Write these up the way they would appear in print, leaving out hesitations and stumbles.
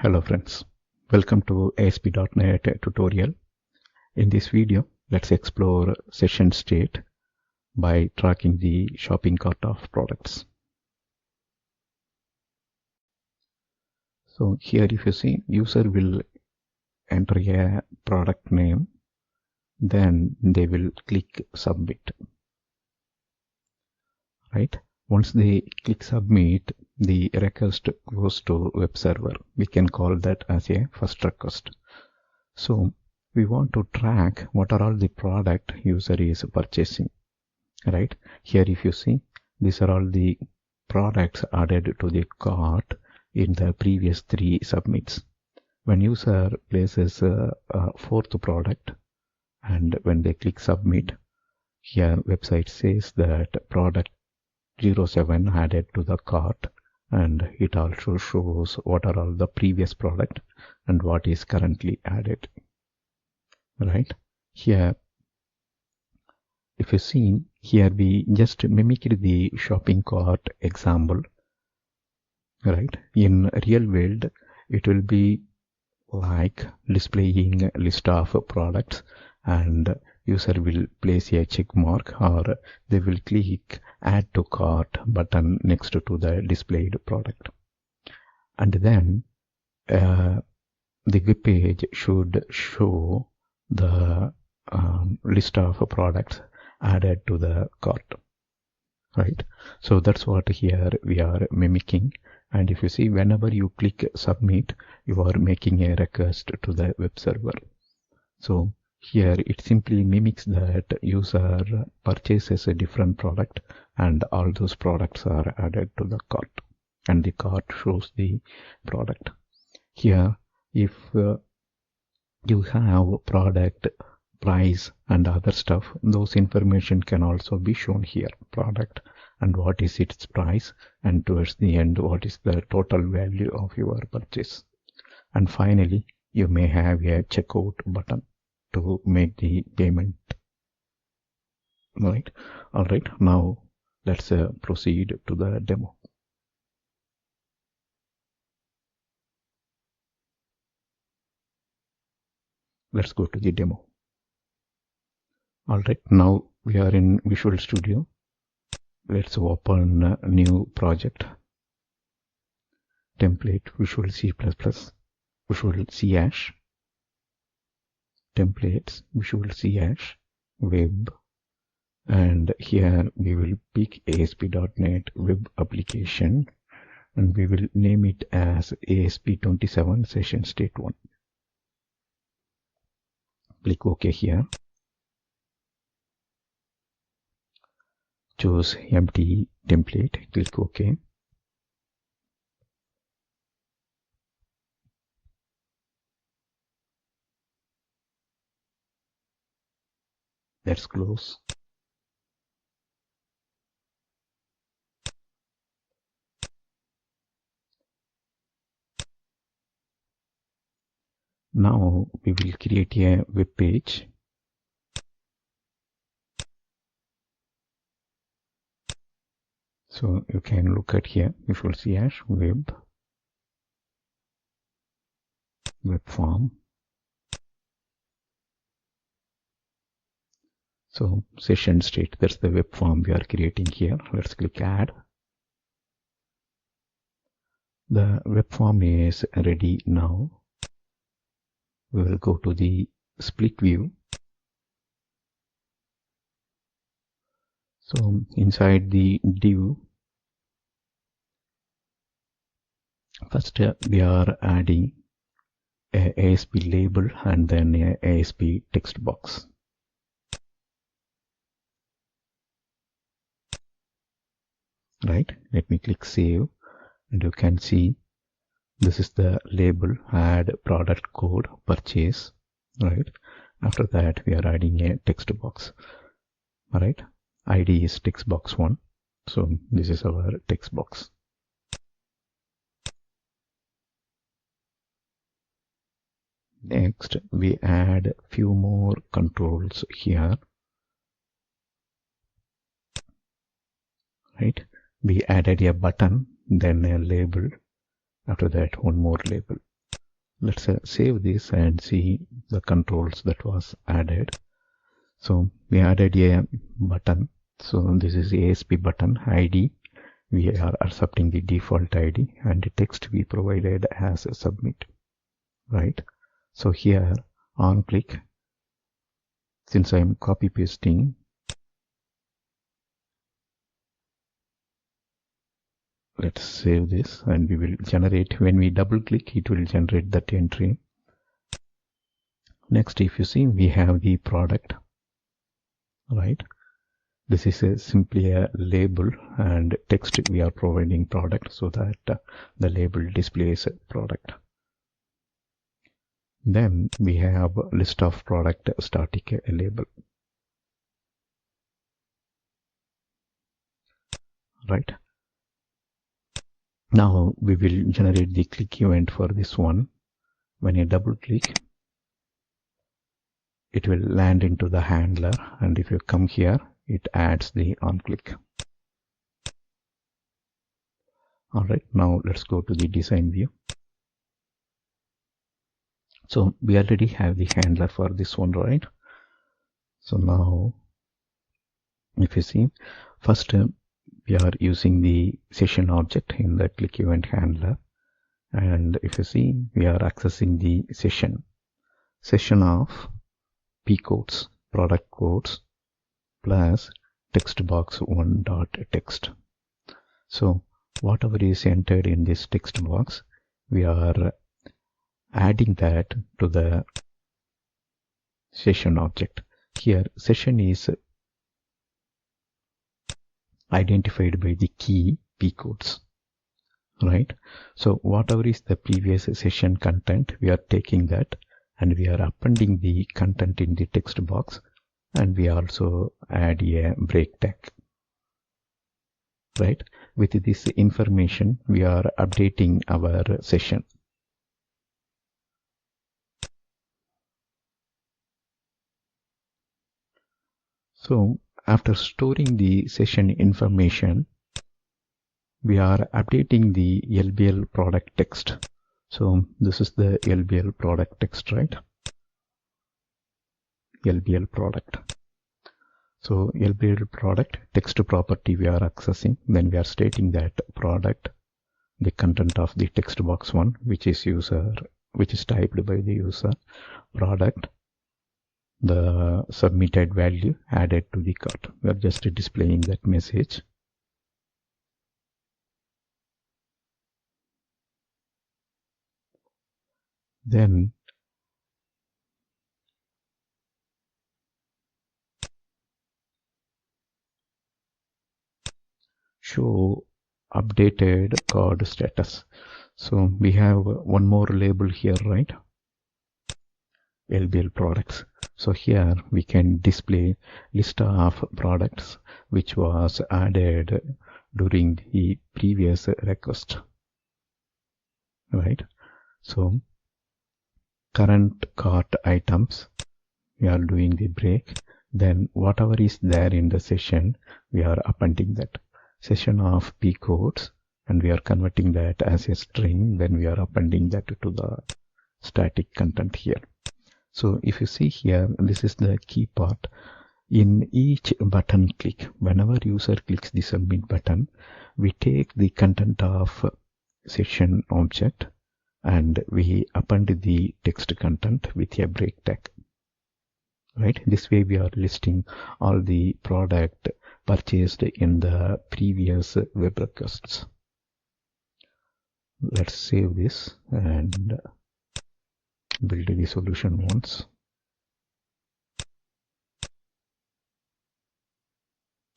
Hello friends, welcome to ASP.NET tutorial. In this video, let's explore session state by tracking the shopping cart of products. So here if you see, user will enter a product name, then they will click submit. Right? Once they click submit, the request goes to web server. We can call that as a first request. So we want to track what are all the product user is purchasing. Right? Here if you see, these are all the products added to the cart in the previous 3 submits. When user places a fourth product and when they click submit, here website says that product 07 added to the cart, and it also shows what are all the previous product and what is currently added. Right? Here if you see, here we just mimicked the shopping cart example. Right? In real world, it will be like displaying a list of products and user will place a check mark or they will click add to cart button next to the displayed product. And then the web page should show the list of products added to the cart. Right? So that's what here we are mimicking. And if you see, whenever you click submit, you are making a request to the web server. So here it simply mimics that user purchases a different product and all those products are added to the cart and the cart shows the product. Here if you have product, price and other stuff, those information can also be shown here. Product and what is its price, and towards the end what is the total value of your purchase. And finally you may have a checkout button to make the payment. Right? Alright, now let's proceed to the demo. Let's go to the demo. Alright, now we are in Visual Studio. Let's open a new project. Template Visual C++, Visual C Hash, templates Visual C Hash, web, and here we will pick ASP.NET web application and we will name it as ASP27 session state 1. Click OK here. Choose empty template, click OK. Let's close. Now we will create a web page. So you can look at here, Visual C Hash, web form. So session state, that's the web form we are creating here. Let's click add. The web form is ready now. We will go to the split view. So inside the div, first we are adding a ASP label and then a ASP text box. Right? Let me click save and you can see this is the label, add product code purchase. Right? After that we are adding a text box. Alright? ID is text box 1. So this is our text box. Next we add few more controls here. Right? We added a button, then a label, after that one more label. Let's save this and see the controls that was added. So we added a button. So this is ASP button ID. We are accepting the default ID, and the text we provided as a submit, right? So here on click, since I'm copy pasting, let's save this, and we will generate, when we double click, it will generate that entry. Next, if you see, we have the product, right? This is simply a label, and text we are providing product, so that the label displays product. Then we have a list of product static label, right? Now we will generate the click event for this one. When you double click, it will land into the handler, and if you come here, it adds the on click. Alright, now let's go to the design view. So we already have the handler for this one, right? So now if you see, first we are using the session object in the click event handler, and if you see, we are accessing the session of p codes, product codes, plus text box 1.text. So whatever is entered in this text box, we are adding that to the session object. Here session is identified by the key p codes, right? So whatever is the previous session content, we are taking that, and we are appending the content in the text box, and we also add a break tag, right? With this information, we are updating our session. So after storing the session information, we are updating the LBL product text. So this is the LBL product text, right? LBL product. So LBL product text property we are accessing. Then we are stating that product, the content of the text box 1, which is typed by the user, product, the submitted value added to the cart. We are just displaying that message. Then show updated card status. So we have one more label here, right? LBL products. So here we can display list of products which was added during the previous request, right? So current cart items, we are doing the break. Then whatever is there in the session, we are appending that. Session of p codes, and we are converting that as a string. Then we are appending that to the static content here. So if you see here, this is the key part. In each button click, whenever user clicks the submit button, we take the content of session object and we append the text content with a break tag, right? This way we are listing all the product purchased in the previous web requests. Let's save this and build the solution once.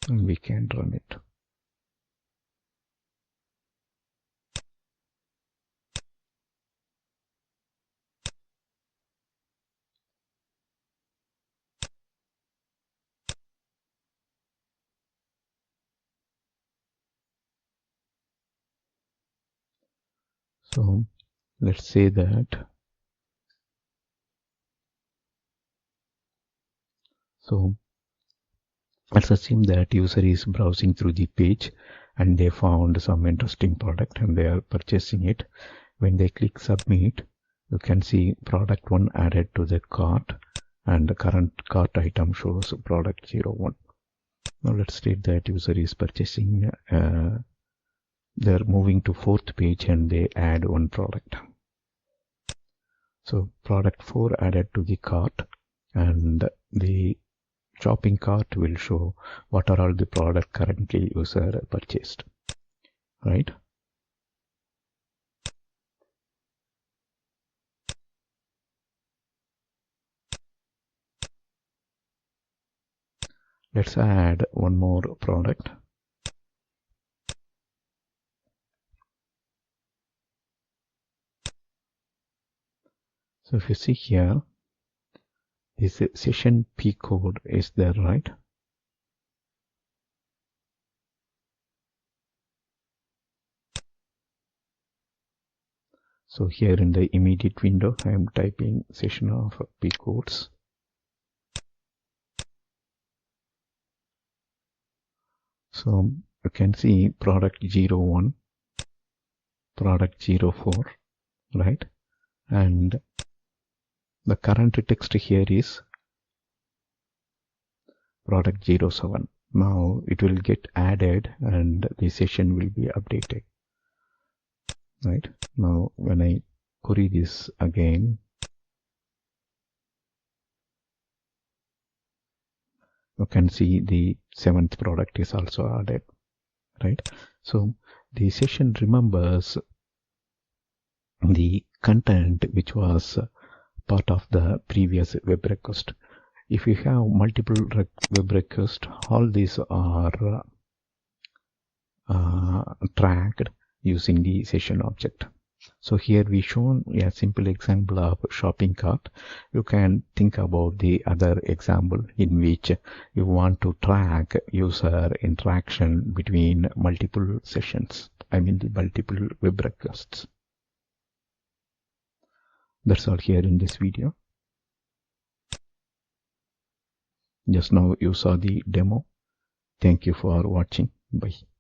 And we can run it. So let's say that let's assume that user is browsing through the page and they found some interesting product and they are purchasing it. When they click submit, you can see product 1 added to the cart, and the current cart item shows product 01. Now let's state that user is purchasing, they're moving to 4th page and they add one product. So product 4 added to the cart, and the shopping cart will show what are all the product currently user purchased, right? Let's add one more product. So if you see here, this session P code is there, right? So here in the immediate window, I am typing session of P codes. So you can see product 01, product 04, right? And the current text here is product 07. Now it will get added and the session will be updated, right? Now when I query this again, you can see the 7th product is also added, right? So the session remembers the content which was part of the previous web request. If you have multiple web requests, all these are tracked using the session object. So here we shown a simple example of shopping cart. You can think about the other example in which you want to track user interaction between multiple sessions, I mean the multiple web requests. That's all here in this video. Just now you saw the demo. Thank you for watching. Bye.